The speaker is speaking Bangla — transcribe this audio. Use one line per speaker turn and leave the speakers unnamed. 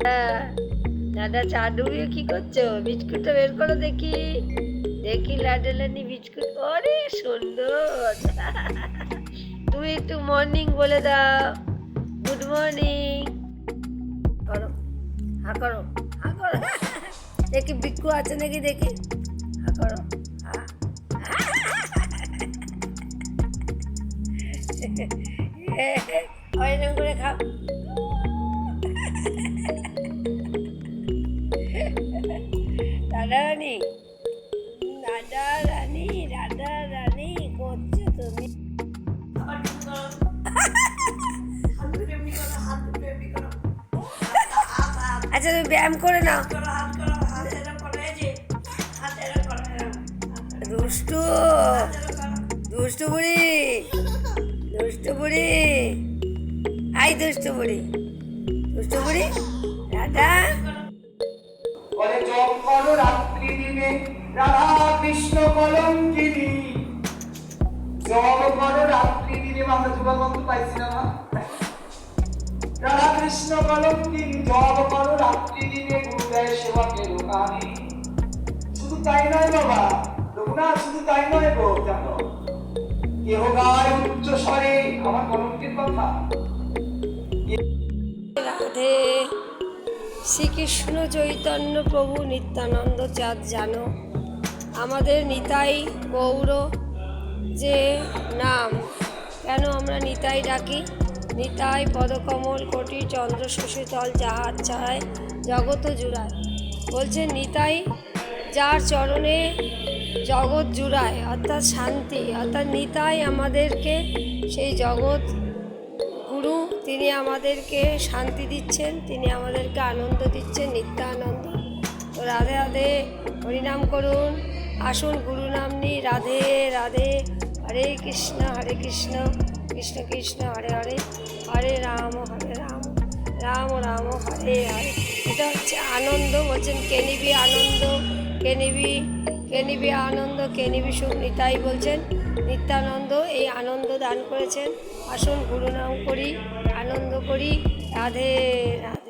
দাদা চা ডুবিয়ে কি করছো? বিস্কুটটা বের করো দেখি। দেখি লাডালানি বিস্কুট। ওরে সুন্দর। তুমি একটু মর্নিং বলে দাও। গুড মর্নিং করো। হা করো, হা করো। দেখি বিক্কু আছে নাকি দেখি। হা করো, হা। এরকম করে খাও। রাধা রানী, রাধা রানী, রাধা রানী করছো তুমি। আচ্ছা তুমি ব্যায়াম করে নাও। দুষ্টু, দুষ্টু বুড়ি, দুষ্টু বুড়ি, আই দুষ্টু বুড়ি, দুষ্টু বুড়ি, রাধা।
বলে জপ করো রাত্রি দিনে রাধা কৃষ্ণ কলঙ্কিনী। জপ করো রাত্রি দিনে, আমরা যুগবন্ধু পাইছি না? রাধা কৃষ্ণ কলঙ্কিনী জপ করো রাত্রি দিনে, গুরুদেব সেবকের কানে। শুধু তাই নয় বাবা রঘুনাথ, শুধু তাই নয় গো, জানো কেহ গায় উচ্চ স্বরে আমার কলঙ্কের কথা।
রাধে শ্রীকৃষ্ণ চৈতন্য প্রভু নিত্যানন্দ চাঁদ জানো। আমাদের নিতাই গৌর যে নাম, কেন আমরা নিতাই ডাকি? নিতাই পদকমল কোটি চন্দ্র শশীতল জাহাজ ছাড়ায় জগৎ জুড়ায়। বলছেন নিতাই যার চরণে জগৎ জুড়ায়, অর্থাৎ শান্তি, অর্থাৎ নিতাই আমাদেরকে সেই জগৎ গুরু, তিনি আমাদেরকে শান্তি দিচ্ছেন, তিনি আমাদেরকে আনন্দ দিচ্ছেন, নিত্যানন্দ। তো রাধে রাধে, হরিনাম করুন, আসুন গুরু নাম নিই। রাধে রাধে, হরে কৃষ্ণ কৃষ্ণ কৃষ্ণ হরে হরে, হরে রাম রাম রাম হরে হরে। এটা হচ্ছে আনন্দ। বলছেন কে নিবি আনন্দ, কে নিবি আনন্দ, কে নিবি সুখ। নিতাই বলছেন নিত্যানন্দ এই আনন্দ দান করেছেন। আসুন গুরু নাম করি, আনন্দ করি। রাধে রাধে।